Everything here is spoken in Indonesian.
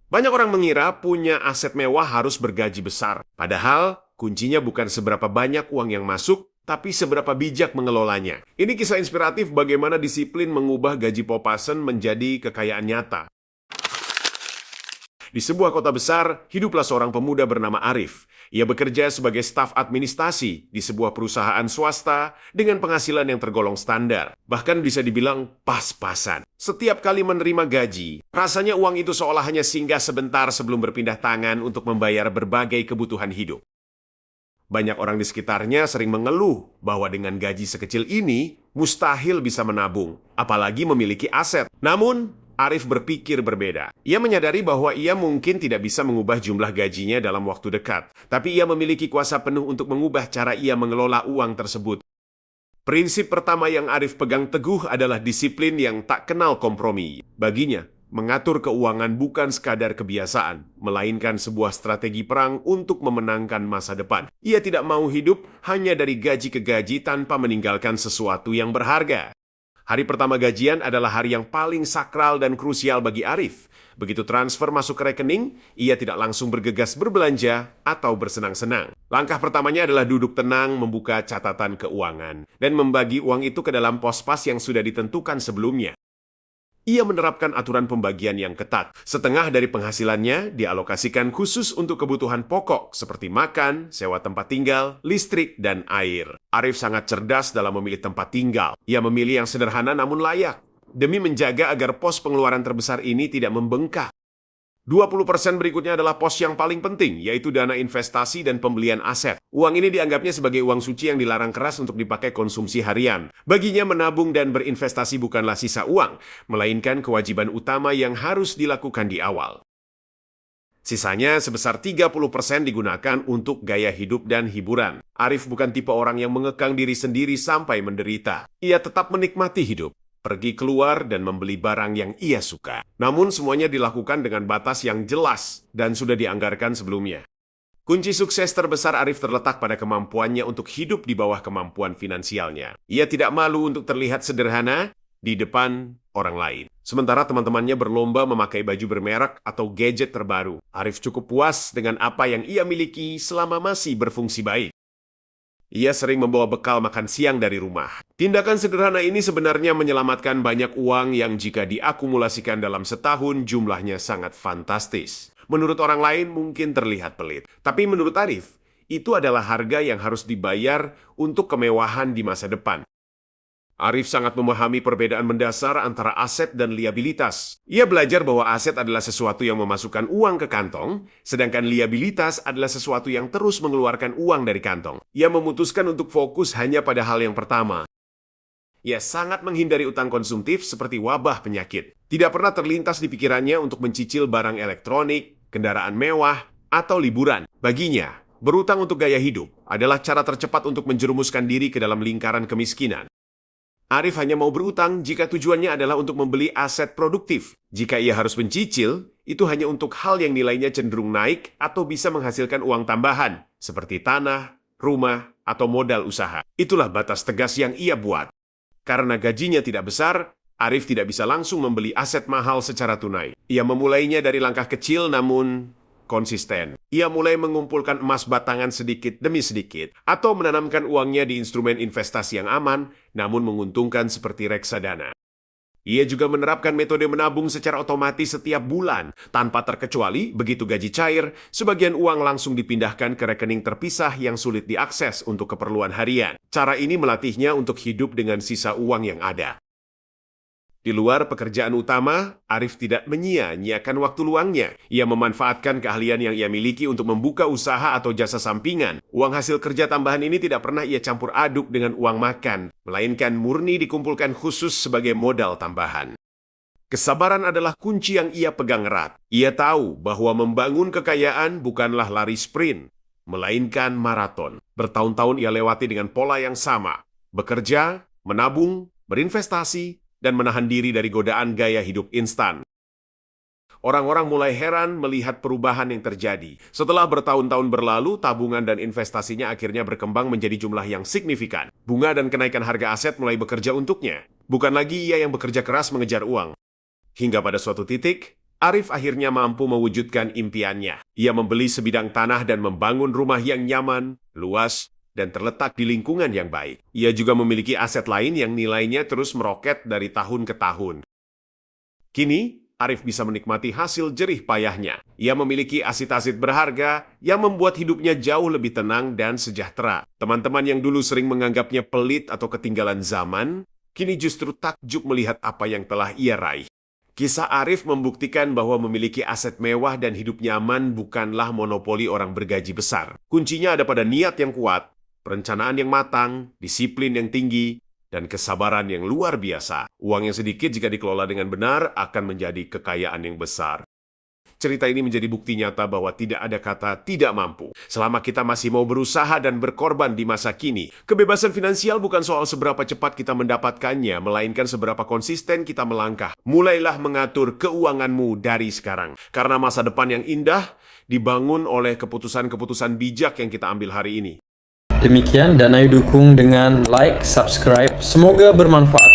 Banyak orang mengira punya aset mewah harus bergaji besar. Padahal, kuncinya bukan seberapa banyak uang yang masuk, tapi seberapa bijak mengelolanya. Ini kisah inspiratif bagaimana disiplin mengubah gaji Popeyes menjadi kekayaan nyata. Di sebuah kota besar, hiduplah seorang pemuda bernama Arif. Ia bekerja sebagai staf administrasi di sebuah perusahaan swasta dengan penghasilan yang tergolong standar. Bahkan bisa dibilang pas-pasan. Setiap kali menerima gaji, rasanya uang itu seolah hanya singgah sebentar sebelum berpindah tangan untuk membayar berbagai kebutuhan hidup. Banyak orang di sekitarnya sering mengeluh bahwa dengan gaji sekecil ini, mustahil bisa menabung, apalagi memiliki aset. Namun, Arif berpikir berbeda. Ia menyadari bahwa ia mungkin tidak bisa mengubah jumlah gajinya dalam waktu dekat, tapi ia memiliki kuasa penuh untuk mengubah cara ia mengelola uang tersebut. Prinsip pertama yang Arif pegang teguh adalah disiplin yang tak kenal kompromi. Baginya, mengatur keuangan bukan sekadar kebiasaan, melainkan sebuah strategi perang untuk memenangkan masa depan. Ia tidak mau hidup hanya dari gaji ke gaji tanpa meninggalkan sesuatu yang berharga. Hari pertama gajian adalah hari yang paling sakral dan krusial bagi Arif. Begitu transfer masuk ke rekening, ia tidak langsung bergegas berbelanja atau bersenang-senang. Langkah pertamanya adalah duduk tenang, membuka catatan keuangan, dan membagi uang itu ke dalam pos-pas yang sudah ditentukan sebelumnya. Ia menerapkan aturan pembagian yang ketat. Setengah dari penghasilannya dialokasikan khusus untuk kebutuhan pokok seperti makan, sewa tempat tinggal, listrik, dan air. Arif sangat cerdas dalam memilih tempat tinggal. Ia memilih yang sederhana namun layak, demi menjaga agar pos pengeluaran terbesar ini tidak membengkak. 20% berikutnya adalah pos yang paling penting, yaitu dana investasi dan pembelian aset. Uang ini dianggapnya sebagai uang suci yang dilarang keras untuk dipakai konsumsi harian. Baginya menabung dan berinvestasi bukanlah sisa uang, melainkan kewajiban utama yang harus dilakukan di awal. Sisanya sebesar 30% digunakan untuk gaya hidup dan hiburan. Arif bukan tipe orang yang mengekang diri sendiri sampai menderita. Ia tetap menikmati hidup, pergi keluar dan membeli barang yang ia suka. Namun semuanya dilakukan dengan batas yang jelas dan sudah dianggarkan sebelumnya. Kunci sukses terbesar Arif terletak pada kemampuannya untuk hidup di bawah kemampuan finansialnya. Ia tidak malu untuk terlihat sederhana di depan orang lain. Sementara teman-temannya berlomba memakai baju bermerek atau gadget terbaru, Arif cukup puas dengan apa yang ia miliki selama masih berfungsi baik. Ia sering membawa bekal makan siang dari rumah. Tindakan sederhana ini sebenarnya menyelamatkan banyak uang yang jika diakumulasikan dalam setahun jumlahnya sangat fantastis. Menurut orang lain mungkin terlihat pelit. Tapi menurut Arif, itu adalah harga yang harus dibayar untuk kemewahan di masa depan. Arif sangat memahami perbedaan mendasar antara aset dan liabilitas. Ia belajar bahwa aset adalah sesuatu yang memasukkan uang ke kantong, sedangkan liabilitas adalah sesuatu yang terus mengeluarkan uang dari kantong. Ia memutuskan untuk fokus hanya pada hal yang pertama. Ia sangat menghindari utang konsumtif seperti wabah penyakit. Tidak pernah terlintas di pikirannya untuk mencicil barang elektronik, kendaraan mewah, atau liburan. Baginya, berutang untuk gaya hidup adalah cara tercepat untuk menjerumuskan diri ke dalam lingkaran kemiskinan. Arif hanya mau berutang jika tujuannya adalah untuk membeli aset produktif. Jika ia harus mencicil, itu hanya untuk hal yang nilainya cenderung naik atau bisa menghasilkan uang tambahan, seperti tanah, rumah, atau modal usaha. Itulah batas tegas yang ia buat. Karena gajinya tidak besar, Arif tidak bisa langsung membeli aset mahal secara tunai. Ia memulainya dari langkah kecil namun konsisten. Ia mulai mengumpulkan emas batangan sedikit demi sedikit atau menanamkan uangnya di instrumen investasi yang aman namun menguntungkan seperti reksadana. Ia juga menerapkan metode menabung secara otomatis setiap bulan. Tanpa terkecuali, begitu gaji cair, sebagian uang langsung dipindahkan ke rekening terpisah yang sulit diakses untuk keperluan harian. Cara ini melatihnya untuk hidup dengan sisa uang yang ada. Di luar pekerjaan utama, Arif tidak menyia-nyiakan waktu luangnya. Ia memanfaatkan keahlian yang ia miliki untuk membuka usaha atau jasa sampingan. Uang hasil kerja tambahan ini tidak pernah ia campur aduk dengan uang makan, melainkan murni dikumpulkan khusus sebagai modal tambahan. Kesabaran adalah kunci yang ia pegang erat. Ia tahu bahwa membangun kekayaan bukanlah lari sprint, melainkan maraton. Bertahun-tahun ia lewati dengan pola yang sama. Bekerja, menabung, berinvestasi, dan menahan diri dari godaan gaya hidup instan. Orang-orang mulai heran melihat perubahan yang terjadi. Setelah bertahun-tahun berlalu, tabungan dan investasinya akhirnya berkembang menjadi jumlah yang signifikan. Bunga dan kenaikan harga aset mulai bekerja untuknya. Bukan lagi ia yang bekerja keras mengejar uang. Hingga pada suatu titik, Arif akhirnya mampu mewujudkan impiannya. Ia membeli sebidang tanah dan membangun rumah yang nyaman, luas, dan terletak di lingkungan yang baik. Ia juga memiliki aset lain yang nilainya terus meroket dari tahun ke tahun. Kini, Arif bisa menikmati hasil jerih payahnya. Ia memiliki aset-aset berharga yang membuat hidupnya jauh lebih tenang dan sejahtera. Teman-teman yang dulu sering menganggapnya pelit atau ketinggalan zaman, kini justru takjub melihat apa yang telah ia raih. Kisah Arif membuktikan bahwa memiliki aset mewah dan hidup nyaman bukanlah monopoli orang bergaji besar. Kuncinya ada pada niat yang kuat, perencanaan yang matang, disiplin yang tinggi, dan kesabaran yang luar biasa. Uang yang sedikit jika dikelola dengan benar akan menjadi kekayaan yang besar. Cerita ini menjadi bukti nyata bahwa tidak ada kata tidak mampu. Selama kita masih mau berusaha dan berkorban di masa kini, kebebasan finansial bukan soal seberapa cepat kita mendapatkannya, melainkan seberapa konsisten kita melangkah. Mulailah mengatur keuanganmu dari sekarang. Karena masa depan yang indah dibangun oleh keputusan-keputusan bijak yang kita ambil hari ini. Demikian, dan ayo dukung dengan like, subscribe. Semoga bermanfaat.